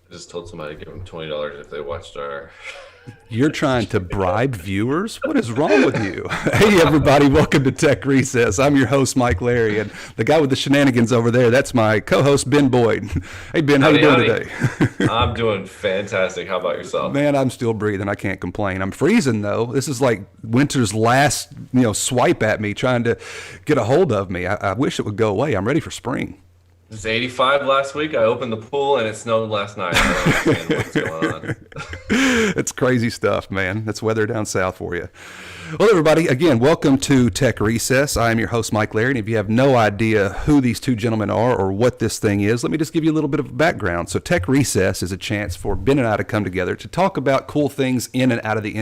I just told somebody to give them $20 if they watched our. You're trying to bribe viewers? What is wrong with you? Hey, everybody, welcome to Tech Recess. I'm your host, Mike Larry, and the guy with the shenanigans over there, that's my co-host, Ben Boyd. Hey, Ben, how you Howdy, doing howdy. today? I'm doing fantastic. How about yourself? Man, I'm still breathing. I can't complain. I'm freezing, though. This is like winter's last, swipe at me, trying to get a hold of me. I wish it would go away. I'm ready for spring. It was 85 last week. I opened the pool and it snowed last night. I don't understand what's going on. It's crazy stuff, man. That's weather down south for you. Well, everybody, again, welcome to Tech Recess. I am your host, Mike Larry, and if you have no idea who these two gentlemen are or what this thing is, let me just give you a little bit of background. So Tech Recess is a chance for Ben and I to come together to talk about cool things in and out of the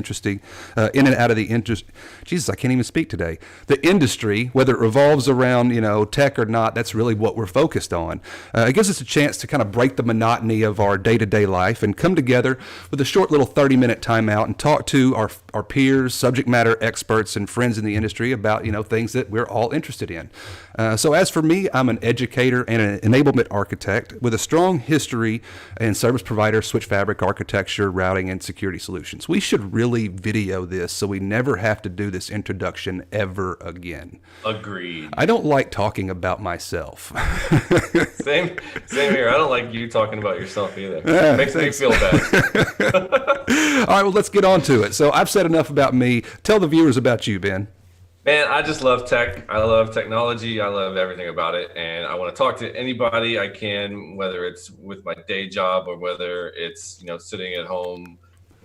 Jesus, I can't even speak today. The industry, whether it revolves around, tech or not, that's really what we're focused on. It gives us a chance to kind of break the monotony of our day-to-day life and come together with a short little 30-minute timeout and talk to our peers, subject matter experts and friends in the industry about things that we're all interested in. So as for me, I'm an educator and an enablement architect with a strong history in service provider, switch fabric architecture, routing, and security solutions. We should really video this so we never have to do this introduction ever again. Agreed. I don't like talking about myself. Same here. I don't like you talking about yourself either. Yeah, Makes me feel bad. All right, well, let's get on to it. So I've said enough about me. Tell the viewers about you, Ben. Man, I just love tech. I love technology. I love everything about it. And I want to talk to anybody I can, whether it's with my day job or whether it's, sitting at home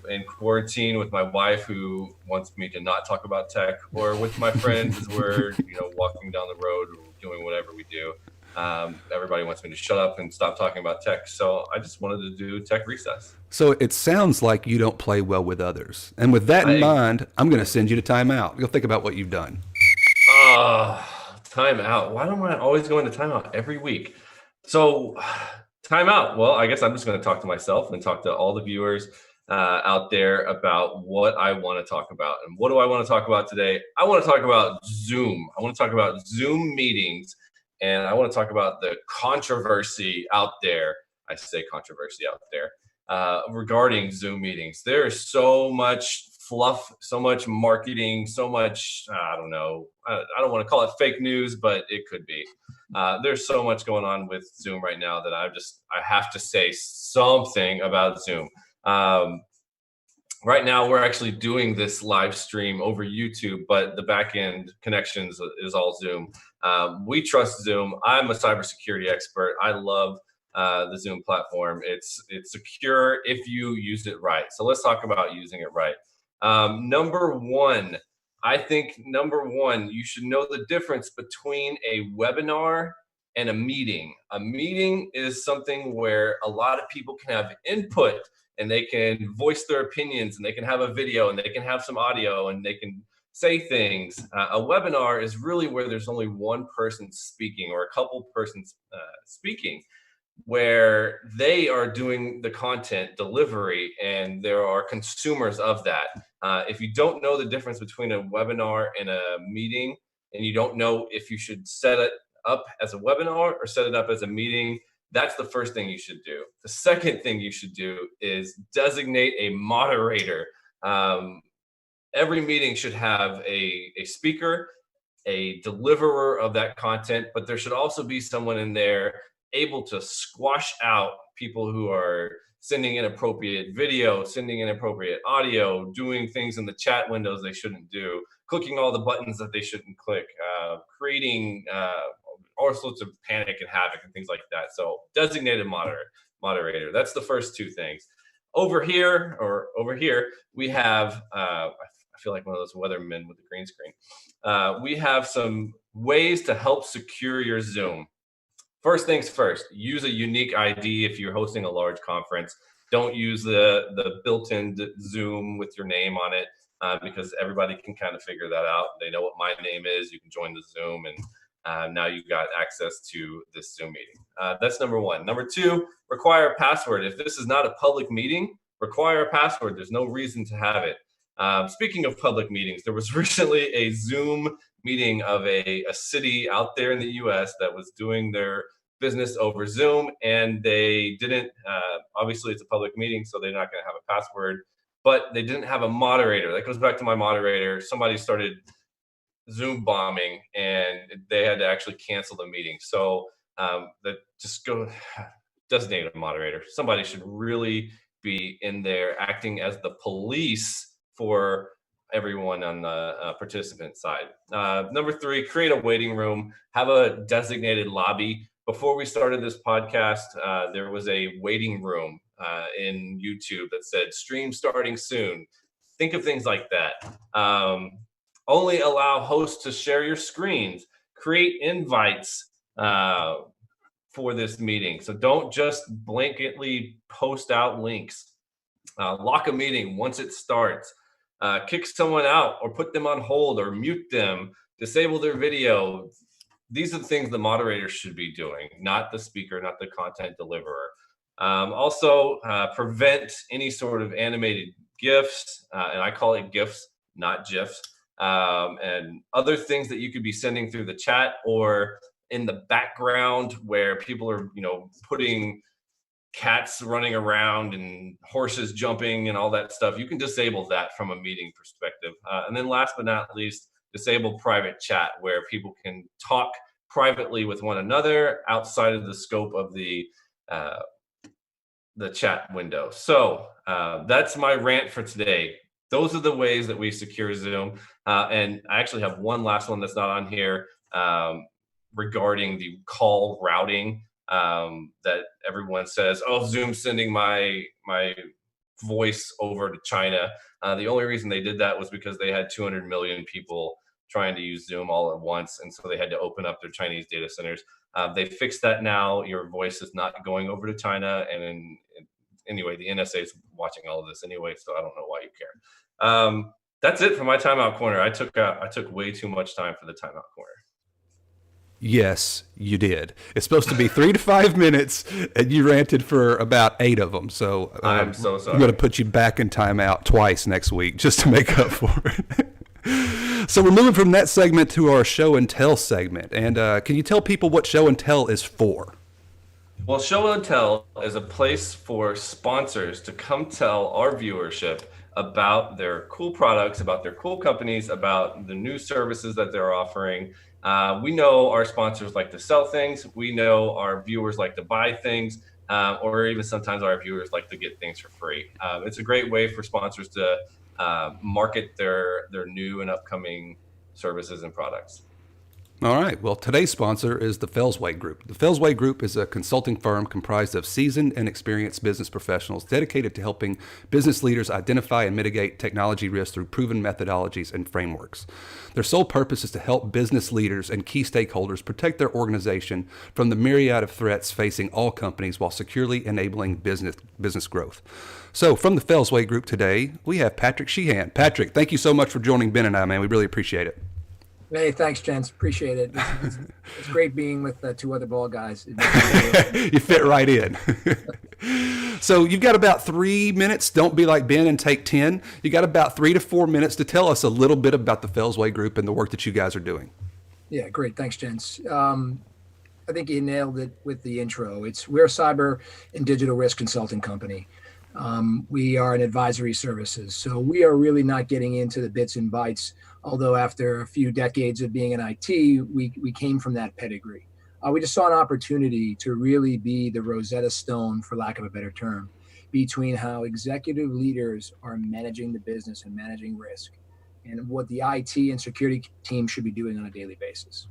in quarantine with my wife who wants me to not talk about tech, or with my friends as we're, walking down the road or doing whatever we do. Everybody wants me to shut up and stop talking about tech. So I just wanted to do Tech Recess. So it sounds like you don't play well with others. And with that in mind, I'm going to send you to timeout. You'll think about what you've done. Timeout. Why am I always going to timeout every week? So timeout. Well, I guess I'm just going to talk to myself and talk to all the viewers out there about what I want to talk about. And what do I want to talk about today? I want to talk about Zoom. I want to talk about Zoom meetings. And I want to talk about the controversy out there. I say controversy out there regarding Zoom meetings. There's so much fluff, so much marketing, so much, I don't know. I don't want to call it fake news, but it could be. There's so much going on with Zoom right now that I have to say something about Zoom. Right now, we're actually doing this live stream over YouTube, but the back end connections is all Zoom. We trust Zoom. I'm a cybersecurity expert. I love the Zoom platform. It's secure if you use it right. So let's talk about using it right. Number one, you should know the difference between a webinar and a meeting. A meeting is something where a lot of people can have input and they can voice their opinions and they can have a video and they can have some audio and they can say things. A webinar is really where there's only one person speaking or a couple persons speaking, where they are doing the content delivery and there are consumers of that. If you don't know the difference between a webinar and a meeting, and you don't know if you should set it up as a webinar or set it up as a meeting, that's the first thing you should do. The second thing you should do is designate a moderator. Every meeting should have a speaker, a deliverer of that content, but there should also be someone in there able to squash out people who are sending inappropriate video, sending inappropriate audio, doing things in the chat windows they shouldn't do, clicking all the buttons that they shouldn't click, creating all sorts of panic and havoc and things like that. So designated moderator. That's the first two things. Over here, we have, I feel like one of those weathermen with the green screen. We have some ways to help secure your Zoom. First things first, use a unique ID if you're hosting a large conference. Don't use the built-in Zoom with your name on it because everybody can kind of figure that out. They know what my name is. You can join the Zoom and now you've got access to this Zoom meeting. That's number one. Number two, require a password. If this is not a public meeting, require a password. There's no reason to have it. Speaking of public meetings, there was recently a Zoom meeting of a city out there in the US that was doing their business over Zoom, and they didn't, obviously it's a public meeting, so they're not going to have a password, but they didn't have a moderator. That goes back to my moderator. Somebody started Zoom bombing, and they had to actually cancel the meeting. So that just go designate a moderator. Somebody should really be in there acting as the police for everyone on the participant side. Number 3, create a waiting room, have a designated lobby. Before we started this podcast, there was a waiting room in YouTube that said stream starting soon. Think of things like that. Only allow hosts to share your screens, create invites for this meeting. So don't just blanketly post out links. Lock a meeting once it starts. Kick someone out or put them on hold or mute them, disable their video. These are the things the moderator should be doing, not the speaker, not the content deliverer. Also, prevent any sort of animated GIFs, and I call it GIFs, not GIFs, and other things that you could be sending through the chat or in the background where people are, putting cats running around and horses jumping and all that stuff. You can disable that from a meeting perspective. And then last but not least, disable private chat where people can talk privately with one another outside of the scope of the chat window. So that's my rant for today. Those are the ways that we secure Zoom. And I actually have one last one that's not on here regarding the call routing that everyone says, oh, Zoom's sending my voice over to China. The only reason they did that was because they had 200 million people trying to use Zoom all at once. And so they had to open up their Chinese data centers. They fixed that now. Your voice is not going over to China. And anyway, the NSA is watching all of this anyway, so I don't know why you care. That's it for my timeout corner. I took way too much time for the timeout corner. Yes, you did. It's supposed to be 3 to 5 minutes, and you ranted for about 8 of them. So I'm so sorry. I'm going to put you back in timeout twice next week just to make up for it. So we're moving from that segment to our show and tell segment. And can you tell people what show and tell is for? Well, show and tell is a place for sponsors to come tell our viewership about their cool products, about their cool companies, about the new services that they're offering. We know our sponsors like to sell things. We know our viewers like to buy things, or even sometimes our viewers like to get things for free. It's a great way for sponsors to market their new and upcoming services and products. All right. Well, today's sponsor is the Fellsway Group. The Fellsway Group is a consulting firm comprised of seasoned and experienced business professionals dedicated to helping business leaders identify and mitigate technology risks through proven methodologies and frameworks. Their sole purpose is to help business leaders and key stakeholders protect their organization from the myriad of threats facing all companies while securely enabling business growth. So from the Fellsway Group today, we have Patrick Sheehan. Patrick, thank you so much for joining Ben and I, man. We really appreciate it. Hey, thanks, gents. Appreciate it. It's great being with 2 other bald guys. You fit right in. So you've got about 3 minutes. Don't be like Ben and take 10. You got about 3 to 4 minutes to tell us a little bit about the Fellsway Group and the work that you guys are doing. Yeah, great. Thanks, gents. I think you nailed it with the intro. We're a cyber and digital risk consulting company. We are an advisory services. So we are really not getting into the bits and bytes. Although after a few decades of being in IT, we came from that pedigree. We just saw an opportunity to really be the Rosetta Stone, for lack of a better term, between how executive leaders are managing the business and managing risk and what the IT and security team should be doing on a daily basis.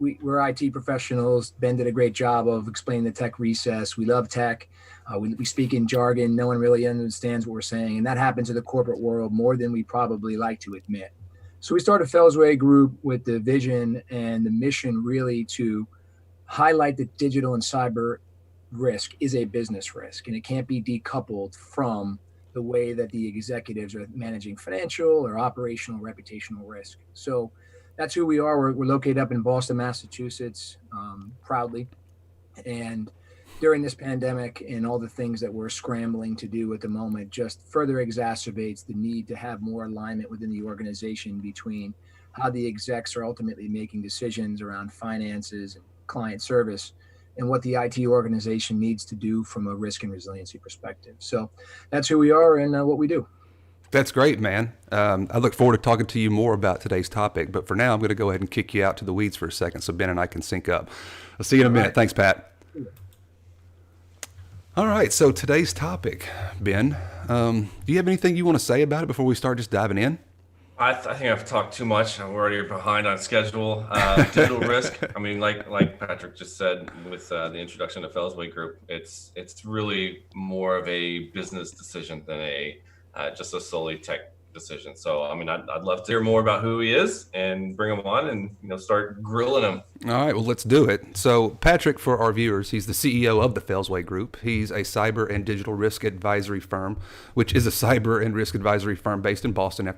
We're IT professionals. Ben did a great job of explaining the tech recess. We love tech. We speak in jargon. No one really understands what we're saying. And that happens in the corporate world more than we probably like to admit. So we started Fellsway Group with the vision and the mission really to highlight that digital and cyber risk is a business risk. And it can't be decoupled from the way that the executives are managing financial or operational, reputational risk. So that's who we are. We're located up in Boston, Massachusetts, proudly. And during this pandemic and all the things that we're scrambling to do at the moment just further exacerbates the need to have more alignment within the organization between how the execs are ultimately making decisions around finances and client service and what the IT organization needs to do from a risk and resiliency perspective. So that's who we are and what we do. That's great, man. I look forward to talking to you more about today's topic. But for now, I'm going to go ahead and kick you out to the weeds for a second so Ben and I can sync up. I'll see you in a minute. Right. Thanks, Pat. All right. So today's topic, Ben, do you have anything you want to say about it before we start just diving in? I think I've talked too much. We're already behind on schedule. Digital risk. I mean, like Patrick just said with the introduction to Fellsway Group, it's really more of a business decision than just a solely tech decision. So, I mean, I'd love to hear more about who he is and bring him on and start grilling him. All right, well, let's do it. So Patrick, for our viewers, he's the CEO of the Fellsway Group. He's a cyber and digital risk advisory firm, which is a cyber and risk advisory firm based in Boston,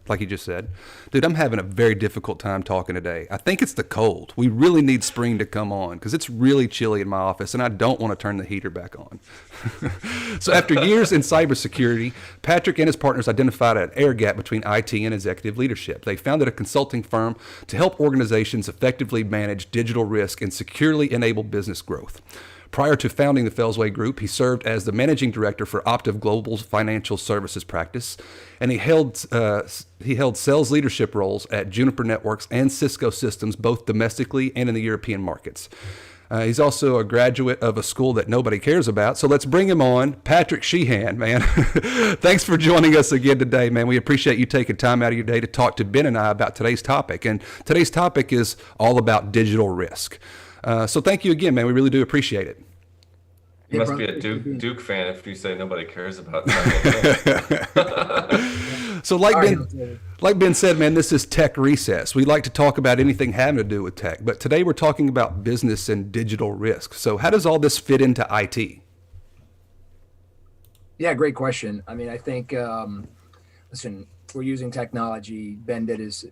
like he just said. Dude, I'm having a very difficult time talking today. I think it's the cold. We really need spring to come on because it's really chilly in my office, and I don't want to turn the heater back on. So after years in cybersecurity, Patrick and his partners identified an air gap between IT and executive leadership. They founded a consulting firm to help organizations effectively manage digital risk and securely enable business growth. Prior to founding the Fellsway Group, he served as the managing director for Optiv Global's financial services practice, and he held sales leadership roles at Juniper Networks and Cisco Systems, both domestically and in the European markets. He's also a graduate of a school that nobody cares about. So let's bring him on, Patrick Sheehan, man. Thanks for joining us again today, man. We appreciate you taking time out of your day to talk to Ben and I about today's topic. And today's topic is all about digital risk. So thank you again, man. We really do appreciate it. You must be a Duke fan if you say nobody cares about that. So like Ben said, man, this is Tech Recess. We like to talk about anything having to do with tech, but today we're talking about business and digital risk. So how does all this fit into IT? Yeah, great question. I mean, I think, listen, we're using technology. Ben did his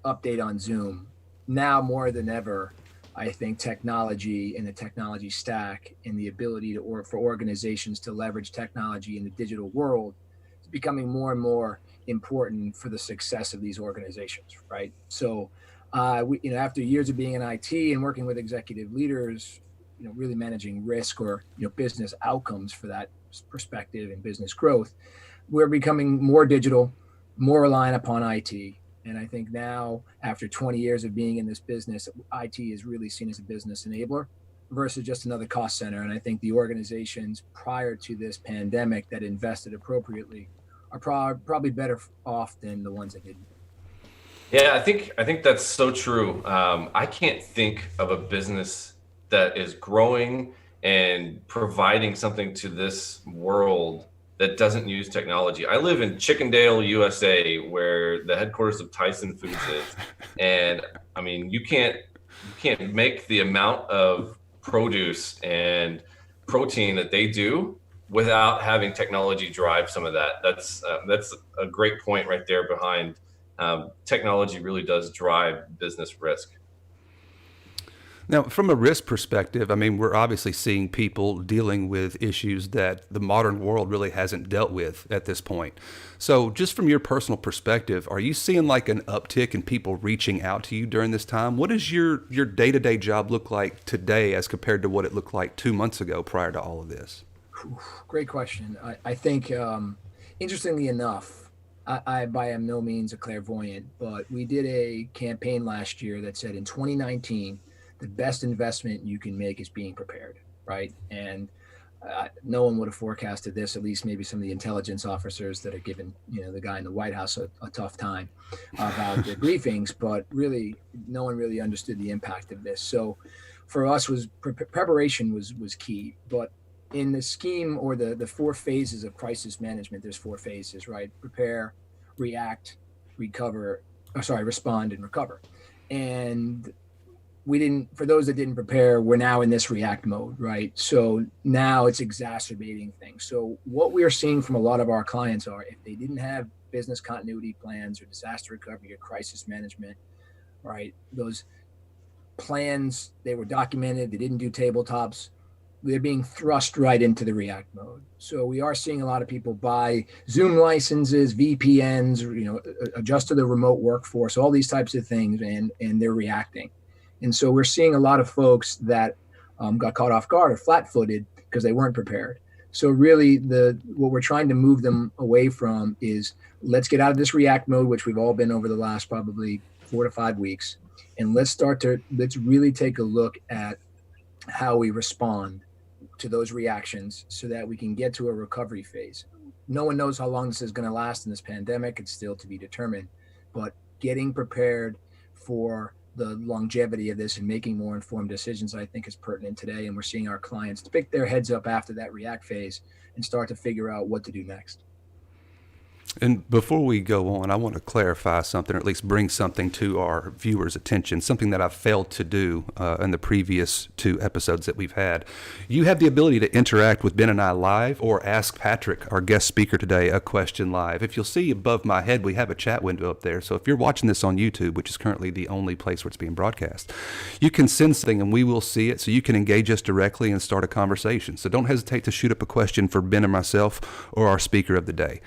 update on Zoom. Now more than ever, I think technology and the technology stack and the ability for organizations to leverage technology in the digital world is becoming more and more important for the success of these organizations, right? So, after years of being in IT and working with executive leaders, really managing risk or business outcomes for that perspective and business growth, we're becoming more digital, more reliant upon IT. And I think now, after 20 years of being in this business, IT is really seen as a business enabler versus just another cost center. And I think the organizations prior to this pandemic that invested appropriately are probably better off than the ones that didn't. Yeah, I think that's so true. I can't think of a business that is growing and providing something to this world that doesn't use technology. I live in Chickendale, USA, where the headquarters of Tyson Foods is. And I mean, you can't make the amount of produce and protein that they do without having technology drive some of that. That's a great point right there behind technology really does drive business risk. Now, from a risk perspective, I mean, we're obviously seeing people dealing with issues that the modern world really hasn't dealt with at this point. So just from your personal perspective, are you seeing like an uptick in people reaching out to you during this time? What does your day-to-day job look like today as compared to what it looked like 2 months ago prior to all of this? Great question. I think, interestingly enough, I by no means a clairvoyant, but we did a campaign last year that said in 2019, the best investment you can make is being prepared, right? And no one would have forecasted this, at least maybe some of the intelligence officers that are giving, the guy in the White House a tough time about the briefings, but really no one really understood the impact of this. So for us preparation was key, but in the scheme or the 4 phases of crisis management, there's 4 phases, right? Prepare, react, respond and recover. And for those that didn't prepare, we're now in this react mode, right? So now it's exacerbating things. So what we are seeing from a lot of our clients are if they didn't have business continuity plans or disaster recovery or crisis management, right? Those plans, they were documented, they didn't do tabletops, they're being thrust right into the react mode. So we are seeing a lot of people buy Zoom licenses, VPNs, adjust to the remote workforce, all these types of things, and they're reacting. And so we're seeing a lot of folks that got caught off guard or flat-footed because they weren't prepared. So really what we're trying to move them away from is, let's get out of this react mode, which we've all been over the last probably 4 to 5 weeks. And let's really take a look at how we respond to those reactions so that we can get to a recovery phase. No one knows how long this is going to last in this pandemic. It's still to be determined, but getting prepared for the longevity of this and making more informed decisions, I think, is pertinent today. And we're seeing our clients to pick their heads up after that react phase and start to figure out what to do next. And before we go on, I want to clarify something, or at least bring something to our viewers' attention, something that I've failed to do in the previous 2 episodes that we've had. You have the ability to interact with Ben and I live, or ask Patrick, our guest speaker today, a question live. If you'll see above my head, we have a chat window up there. So if you're watching this on YouTube, which is currently the only place where it's being broadcast, you can send something and we will see it, so you can engage us directly and start a conversation. So don't hesitate to shoot up a question for Ben and myself or our speaker of the day.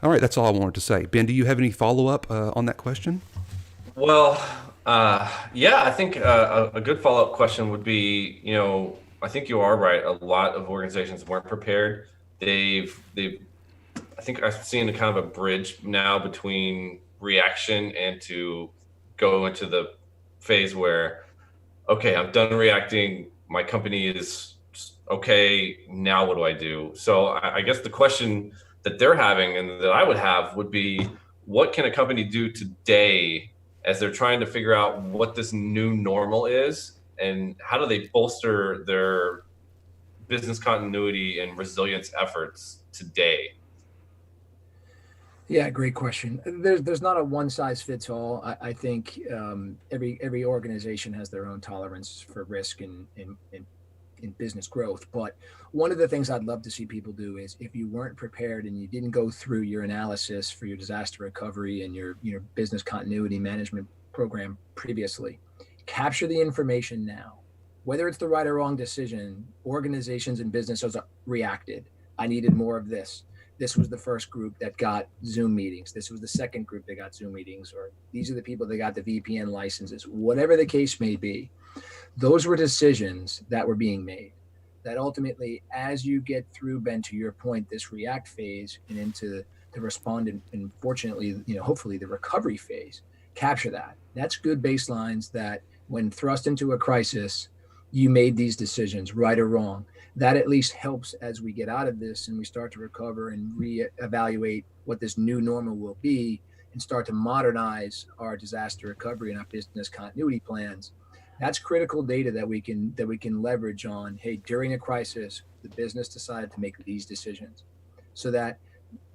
All right, that's all I wanted to say. Ben, do you have any follow-up on that question? Well, yeah, I think a good follow-up question would be, I think you are right. A lot of organizations weren't prepared. I think I've seen a kind of a bridge now between reaction and to go into the phase where, okay, I'm done reacting. My company is okay. Now what do I do? So I guess the question that they're having and that I would have would be, what can a company do today as they're trying to figure out what this new normal is, and how do they bolster their business continuity and resilience efforts today? Yeah, great question. There's not a one size fits all. I think every organization has their own tolerance for risk and in business growth. But one of the things I'd love to see people do is, if you weren't prepared and you didn't go through your analysis for your disaster recovery and your business continuity management program previously, capture the information now. Whether it's the right or wrong decision, organizations and businesses reacted. I needed more of this. This was the first group that got Zoom meetings. This was the second group that got Zoom meetings, or these are the people that got the VPN licenses. Whatever the case may be, those were decisions that were being made that ultimately, as you get through, Ben, to your point, this react phase and into the respond and fortunately, hopefully the recovery phase, capture that. That's good baselines that when thrust into a crisis, you made these decisions, right or wrong. That at least helps as we get out of this and we start to recover and reevaluate what this new normal will be and start to modernize our disaster recovery and our business continuity plans. That's critical data that we can leverage on. Hey, during a crisis, the business decided to make these decisions, so that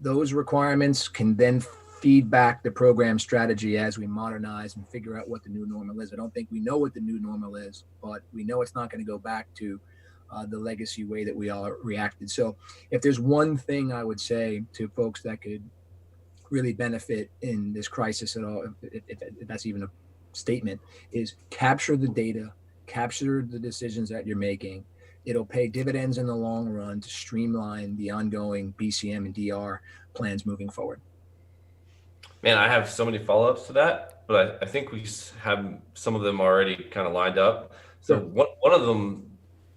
those requirements can then feed back the program strategy as we modernize and figure out what the new normal is. I don't think we know what the new normal is, but we know it's not going to go back to the legacy way that we all reacted. So if there's one thing I would say to folks that could really benefit in this crisis at all, if that's even a statement, is capture the data, capture the decisions that you're making. It'll pay dividends in the long run to streamline the ongoing BCM and DR plans moving forward. Man, I have so many follow-ups to that, but I think we have some of them already kind of lined up. So one of them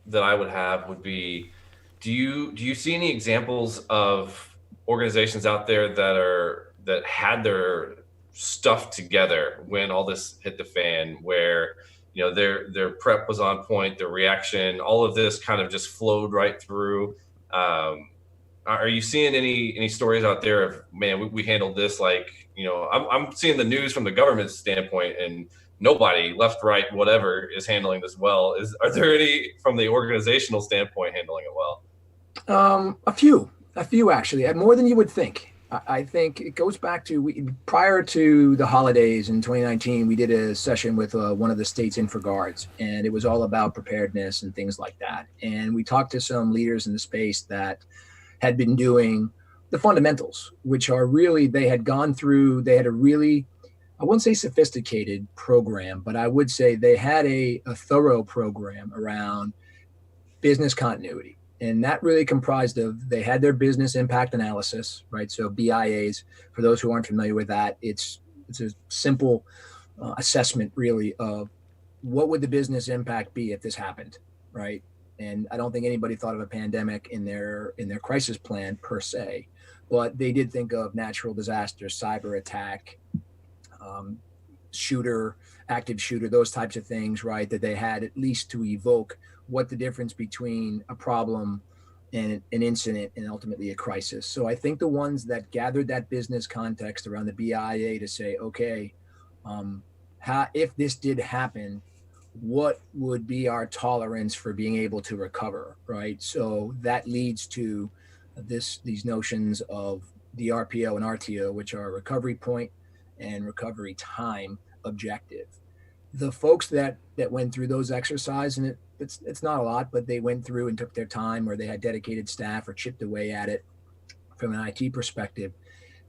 that I would have would be, do you see any examples of organizations out there that had their stuff together when all this hit the fan, where their prep was on point, their reaction, all of this kind of just flowed right through? Are you seeing any stories out there of, man, we handled this like, I'm seeing the news from the government standpoint, and nobody, left, right, whatever, is handling this well. Are there any from the organizational standpoint handling it well? A few actually, more than you would think. I think it goes back to prior to the holidays in 2019, we did a session with one of the state's InfraGuards, and it was all about preparedness and things like that. And we talked to some leaders in the space that had been doing the fundamentals, which are really, they had a really, I wouldn't say sophisticated program, but I would say they had a thorough program around business continuity. And that really comprised of, they had their business impact analysis, right? So BIAs, for those who aren't familiar with that, it's a simple assessment really of what would the business impact be if this happened, right? And I don't think anybody thought of a pandemic in their crisis plan per se, but they did think of natural disasters, cyber attack, um, active shooter, those types of things, right? That they had at least to evoke what the difference between a problem and an incident and ultimately a crisis. So I think the ones that gathered that business context around the BIA to say, okay, if this did happen, what would be our tolerance for being able to recover, right? So that leads to these notions of the RPO and RTO, which are recovery point and recovery time objective. The folks that went through those exercises, and it's not a lot, but they went through and took their time, or they had dedicated staff or chipped away at it from an IT perspective,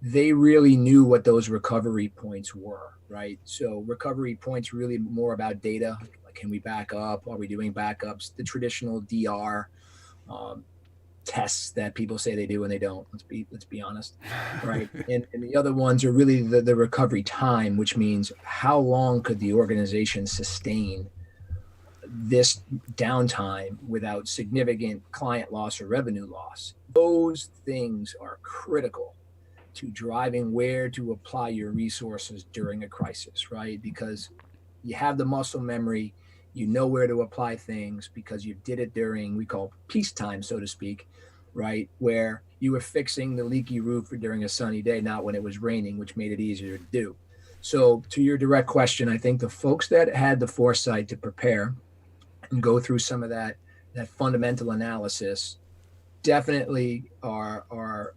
they really knew what those recovery points were, right? So recovery points really more about data. Like, can we back up? Are we doing backups? The traditional DR tests that people say they do and they don't. Let's be honest, right? And the other ones are really the recovery time, which means how long could the organization sustain this downtime without significant client loss or revenue loss. Those things are critical to driving where to apply your resources during a crisis, right? Because you have the muscle memory, you know where to apply things because you did it during, we call peacetime, so to speak, right? Where you were fixing the leaky roof during a sunny day, not when it was raining, which made it easier to do. So to your direct question, I think the folks that had the foresight to prepare and go through some of that fundamental analysis definitely are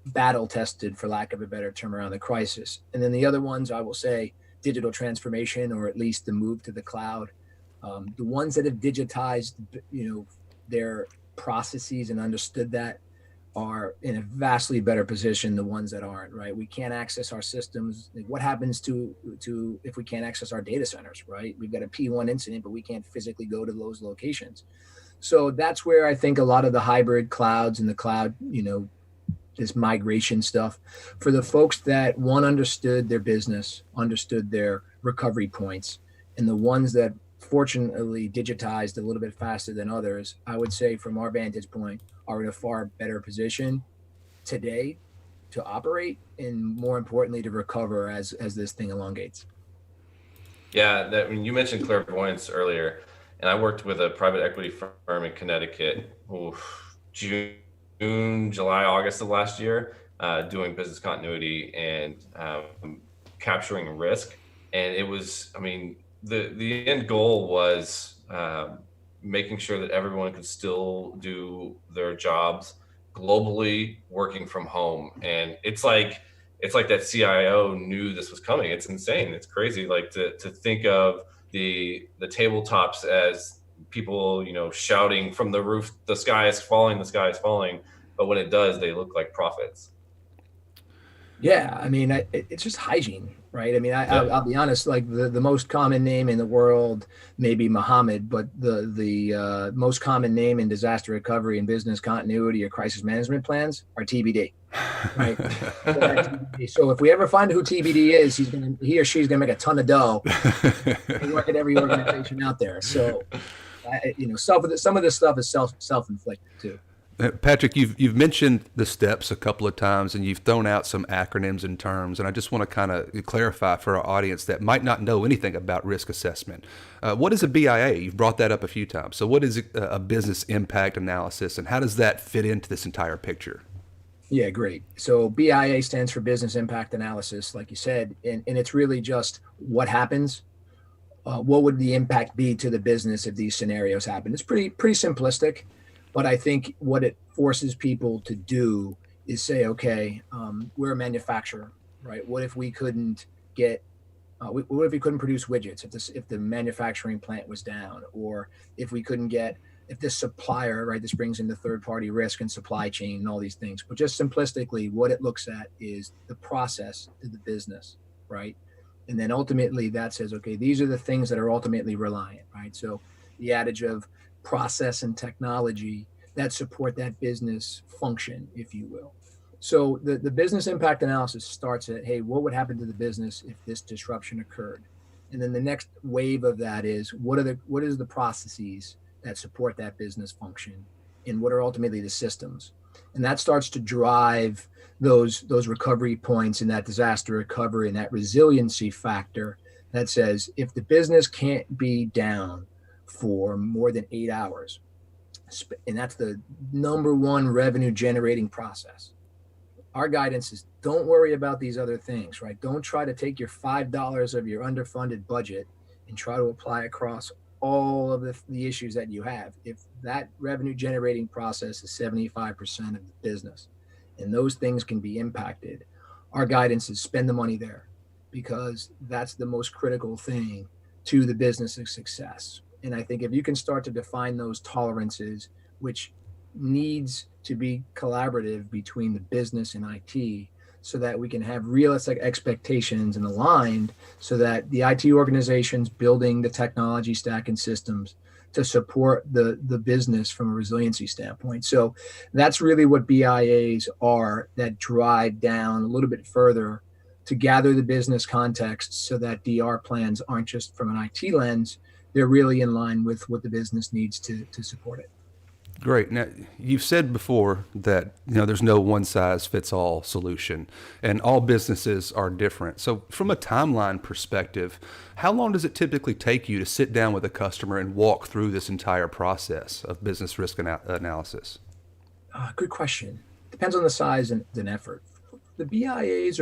battle tested, for lack of a better term, around the crisis. And then the other ones, I will say, digital transformation, or at least the move to the cloud. The ones that have digitized, their processes and understood that are in a vastly better position than the ones that aren't, right? We can't access our systems. What happens to if we can't access our data centers, right? We've got a P1 incident, but we can't physically go to those locations. So that's where I think a lot of the hybrid clouds and the cloud, this migration stuff, for the folks that understood their business, understood their recovery points, and the ones that fortunately digitized a little bit faster than others, I would say from our vantage point, are in a far better position today to operate and, more importantly, to recover as this thing elongates. Yeah, when you mentioned clairvoyance earlier, and I worked with a private equity firm in Connecticut, June, July, August of last year, doing business continuity and capturing risk. And it was, the end goal was making sure that everyone could still do their jobs globally, working from home. And it's like that CIO knew this was coming. It's insane. It's crazy. Like to think of the tabletops as people, shouting from the roof, the sky is falling, the sky is falling. But when it does, they look like prophets. Yeah, it's just hygiene, right? I'll be honest. Like the most common name in the world may be Muhammad, but the most common name in disaster recovery and business continuity or crisis management plans are TBD, right? So if we ever find who TBD is, he or she's gonna make a ton of dough and work at every organization out there. So, some of this stuff is self-inflicted too. Patrick, you've mentioned the steps a couple of times, and you've thrown out some acronyms and terms, and I just want to kind of clarify for our audience that might not know anything about risk assessment. What is a BIA? You've brought that up a few times. So what is a business impact analysis, and how does that fit into this entire picture? Yeah, great. So BIA stands for Business Impact Analysis, like you said, and it's really just what happens. What would the impact be to the business if these scenarios happen? It's pretty simplistic. But I think what it forces people to do is say, okay, we're a manufacturer, right? What if we couldn't what if we couldn't produce widgets if the manufacturing plant was down, or if this supplier, right? This brings in the third-party risk and supply chain and all these things. But just simplistically, what it looks at is the process to the business, right? And then ultimately that says, okay, these are the things that are ultimately reliant, right? So the adage of process and technology that support that business function, if you will. So the business impact analysis starts at, hey, what would happen to the business if this disruption occurred? And then the next wave of that is what is the processes that support that business function, and what are ultimately the systems. And that starts to drive those recovery points and that disaster recovery and that resiliency factor that says if the business can't be down for more than 8 hours, and that's the number one revenue generating process, our guidance is don't worry about these other things, right? Don't try to take your $5 of your underfunded budget and try to apply across all of the issues that you have. If that revenue generating process is 75% of the business and those things can be impacted, our guidance is spend the money there, because that's the most critical thing to the business's success. And I think if you can start to define those tolerances, which needs to be collaborative between the business and IT, so that we can have realistic expectations and aligned, so that the IT organizations building the technology stack and systems to support the business from a resiliency standpoint. So that's really what BIAs are, that drive down a little bit further to gather the business context, so that DR plans aren't just from an IT lens, they're really in line with what the business needs to support it. Great. Now, you've said before that there's no one size fits all solution, and all businesses are different. So, from a timeline perspective, how long does it typically take you to sit down with a customer and walk through this entire process of business risk analysis? Good question. Depends on the size and effort. The BIAs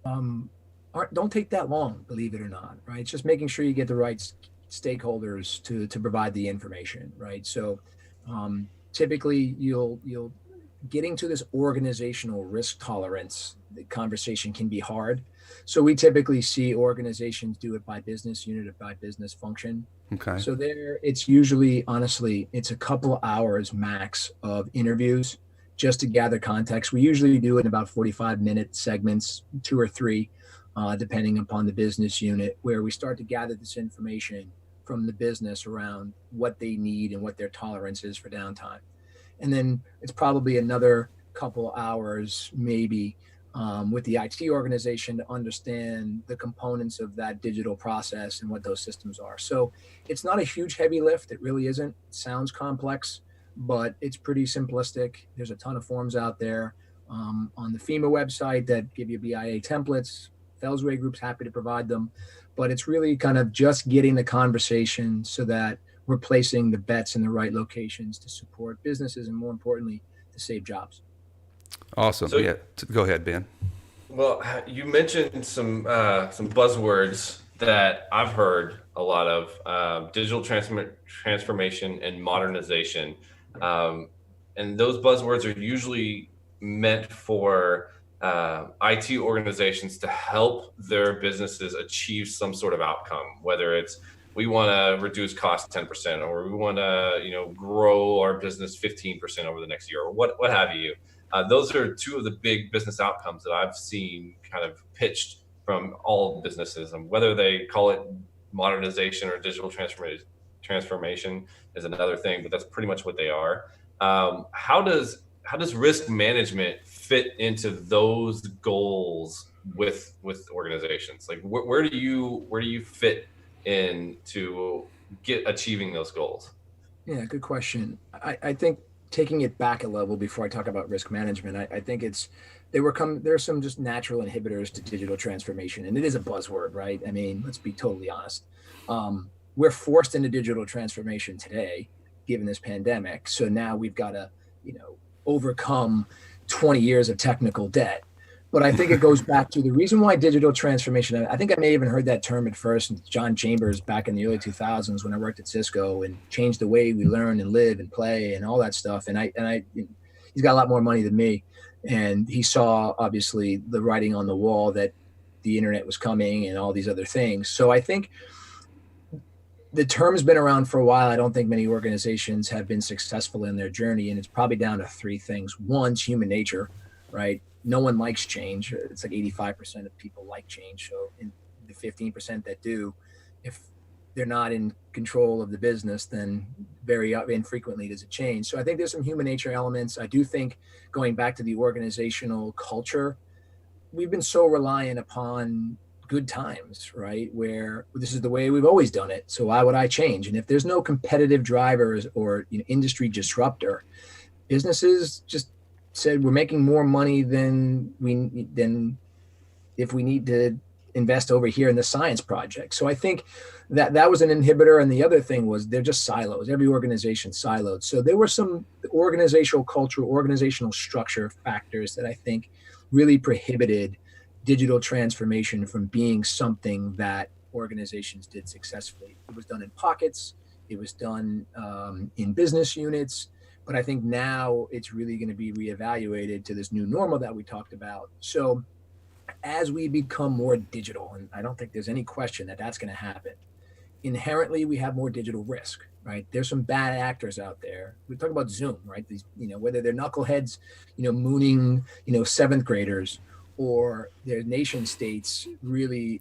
don't take that long, believe it or not. Right? It's just making sure you get the right stakeholders to provide the information, right? So typically you'll getting to this organizational risk tolerance, the conversation can be hard. So we typically see organizations do it by business unit or by business function. Okay. So there, it's usually, honestly, it's a couple hours max of interviews just to gather context. We usually do it in about 45-minute segments, 2 or 3, depending upon the business unit, where we start to gather this information from the business around what they need and what their tolerance is for downtime. And then it's probably another couple hours, maybe, with the IT organization to understand the components of that digital process and what those systems are. So it's not a huge heavy lift. It really isn't. It sounds complex, but it's pretty simplistic. There's a ton of forms out there on the FEMA website that give you BIA templates. Fellsway Group's happy to provide them. But it's really kind of just getting the conversation so that we're placing the bets in the right locations to support businesses and, more importantly, to save jobs. Awesome. So, yeah, go ahead, Ben. Well, you mentioned some buzzwords that I've heard a lot of: digital transformation and modernization. And those buzzwords are usually meant for IT organizations to help their businesses achieve some sort of outcome, whether it's we want to reduce costs 10%, or we want to grow our business 15% over the next year, or what have you. Those are two of the big business outcomes that I've seen kind of pitched from all businesses, and whether they call it modernization or digital transformation is another thing, but that's pretty much what they are. How does risk management fit into those goals with organizations? Like where do you fit in to achieving those goals? Yeah, good question. I think taking it back a level before I talk about risk management, I think there's some just natural inhibitors to digital transformation, and it is a buzzword, right? I mean, let's be totally honest. We're forced into digital transformation today, given this pandemic. So now we've got to, overcome 20 years of technical debt. But I think it goes back to the reason why digital transformation, I think I may even heard that term at first from John Chambers back in the early 2000s when I worked at Cisco, and changed the way we learn and live and play and all that stuff. And he's got a lot more money than me. And he saw, obviously, the writing on the wall that the internet was coming and all these other things. So I think the term's been around for a while. I don't think many organizations have been successful in their journey. And it's probably down to 3 things. One's human nature, right? No one likes change. It's like 85% of people like change. So in the 15% that do, if they're not in control of the business, then very infrequently does it change. So I think there's some human nature elements. I do think, going back to the organizational culture, we've been so reliant upon good times, right? Where this is the way we've always done it. So why would I change? And if there's no competitive drivers or industry disruptor, businesses just said we're making more money than if we need to invest over here in the science project. So I think that was an inhibitor. And the other thing was they're just silos. Every organization siloed. So there were some organizational culture, organizational structure factors that I think really prohibited digital transformation from being something that organizations did successfully. It was done in pockets. It was done in business units. But I think now it's really going to be reevaluated to this new normal that we talked about. So as we become more digital, and I don't think there's any question that that's going to happen, inherently we have more digital risk, right? There's some bad actors out there. We talk about Zoom, right? These, whether they're knuckleheads, mooning, seventh graders, or they're nation states really,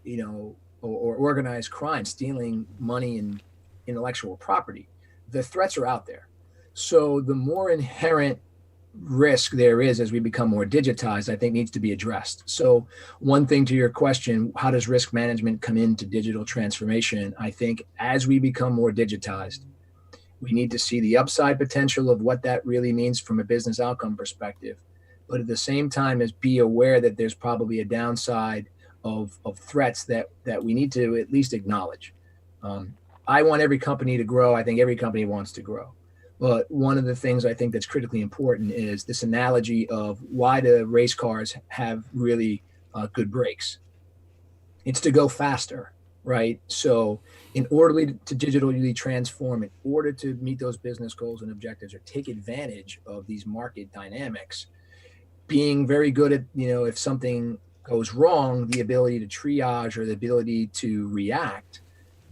or organized crime, stealing money and intellectual property. The threats are out there. So the more inherent risk there is as we become more digitized, I think needs to be addressed. So one thing to your question, how does risk management come into digital transformation? I think as we become more digitized, we need to see the upside potential of what that really means from a business outcome perspective. But at the same time, as be aware that there's probably a downside of threats that we need to at least acknowledge. I want every company to grow. I think every company wants to grow. But one of the things I think that's critically important is this analogy of why do race cars have really good brakes? It's to go faster, right? So in order to digitally transform, in order to meet those business goals and objectives or take advantage of these market dynamics, being very good at, if something goes wrong, the ability to triage or the ability to react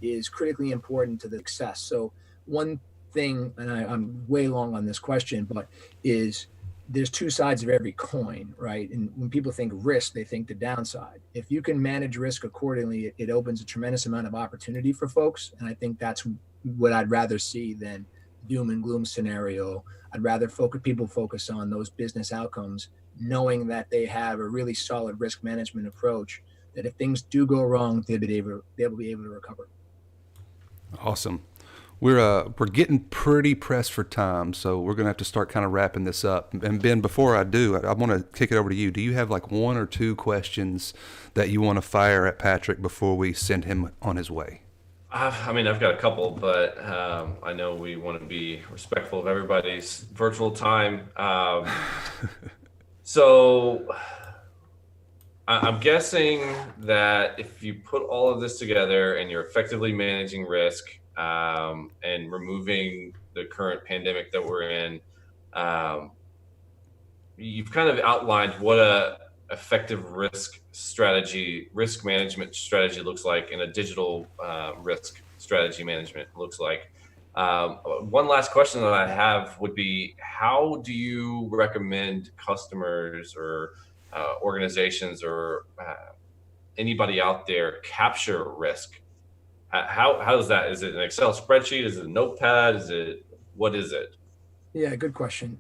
is critically important to the success. So one thing, and I'm way long on this question, but is there's two sides of every coin, right? And when people think risk, they think the downside. If you can manage risk accordingly, it opens a tremendous amount of opportunity for folks. And I think that's what I'd rather see than doom and gloom scenario. I'd rather people focus on those business outcomes, knowing that they have a really solid risk management approach, that if things do go wrong, they'll be able to recover. Awesome. We're getting pretty pressed for time, so we're gonna have to start kind of wrapping this up. And Ben, before I do, I want to kick it over to you. Do you have like one or two questions that you want to fire at Patrick before we send him on his way? I mean, I've got a couple, but I know we want to be respectful of everybody's virtual time. So I'm guessing that if you put all of this together and you're effectively managing risk, and removing the current pandemic that we're in, you've kind of outlined what a effective risk management strategy looks like, and a digital risk strategy management looks like. One last question that I have would be, how do you recommend customers or organizations or anybody out there capture risk? How is that? Is it an Excel spreadsheet? Is it a notepad? What is it? Yeah, good question.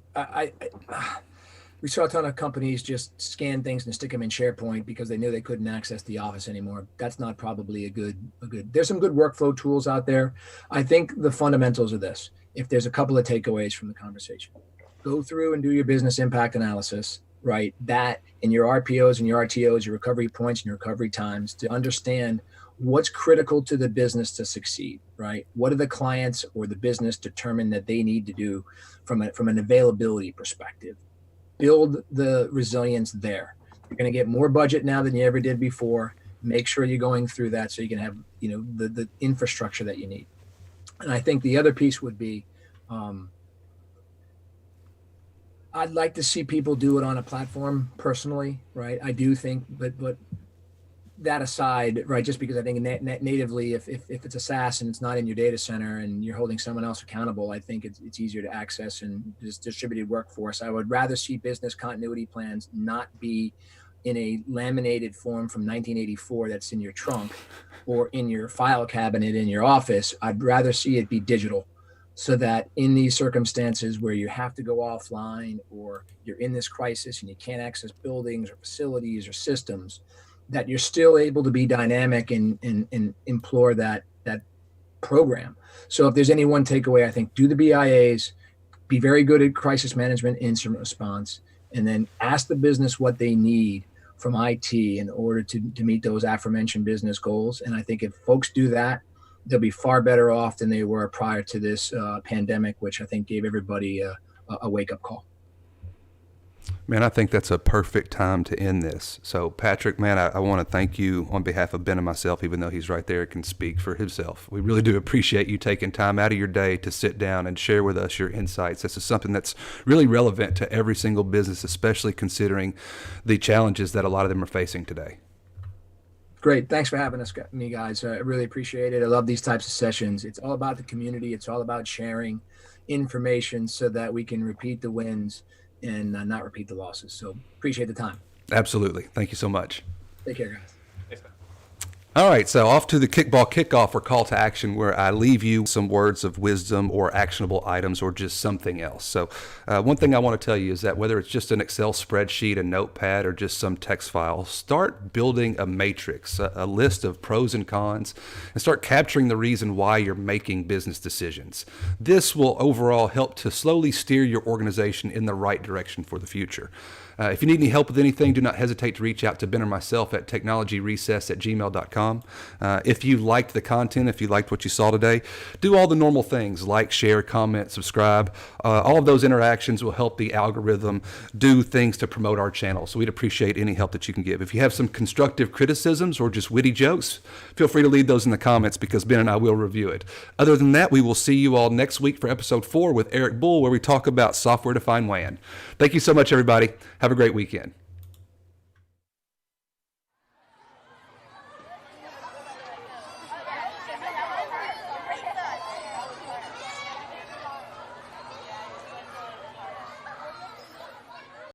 We saw a ton of companies just scan things and stick them in SharePoint because they knew they couldn't access the office anymore. That's not probably a good. There's some good workflow tools out there. I think the fundamentals of this, if there's a couple of takeaways from the conversation, go through and do your business impact analysis, right? That in your RPOs and your RTOs, your recovery points and your recovery times, to understand what's critical to the business to succeed, right? What do the clients or the business determine that they need to do from an availability perspective? Build the resilience there. You're going to get more budget now than you ever did before. Make sure you're going through that so you can have, the infrastructure that you need. And I think the other piece would be, I'd like to see people do it on a platform personally, right? I do think, but that aside, right, just because I think natively, if it's a SaaS and it's not in your data center and you're holding someone else accountable, I think it's easier to access and just distributed workforce. I would rather see business continuity plans not be in a laminated form from 1984 that's in your trunk or in your file cabinet in your office. I'd rather see it be digital, so that in these circumstances where you have to go offline or you're in this crisis and you can't access buildings or facilities or systems, that you're still able to be dynamic and implore that program. So if there's any one takeaway, I think do the BIAs, be very good at crisis management, incident response, and then ask the business what they need from IT in order to meet those aforementioned business goals. And I think if folks do that, they'll be far better off than they were prior to this pandemic, which I think gave everybody a wake-up call. Man, I think that's a perfect time to end this. So, Patrick, man, I want to thank you on behalf of Ben and myself, even though he's right there, can speak for himself. We really do appreciate you taking time out of your day to sit down and share with us your insights. This is something that's really relevant to every single business, especially considering the challenges that a lot of them are facing today. Great. Thanks for having me, guys. I really appreciate it. I love these types of sessions. It's all about the community. It's all about sharing information so that we can repeat the wins and not repeat the losses. So appreciate the time. Absolutely. Thank you so much. Take care, guys. Thanks, man. All right, so off to the kickball kickoff or call to action, where I leave you some words of wisdom or actionable items or just something else. So one thing I want to tell you is that whether it's just an Excel spreadsheet, a notepad, or just some text file, start building a matrix, a list of pros and cons, and start capturing the reason why you're making business decisions. This will overall help to slowly steer your organization in the right direction for the future. If you need any help with anything, do not hesitate to reach out to Ben or myself at technologyrecess@gmail.com. If you liked the content, if you liked what you saw today, do all the normal things like share, comment, subscribe. All of those interactions will help the algorithm do things to promote our channel. So we'd appreciate any help that you can give. If you have some constructive criticisms or just witty jokes, feel free to leave those in the comments because Ben and I will review it. Other than that, we will see you all next week for episode 4 with Eric Bull, where we talk about software-defined WAN. Thank you so much, everybody. Have a great weekend.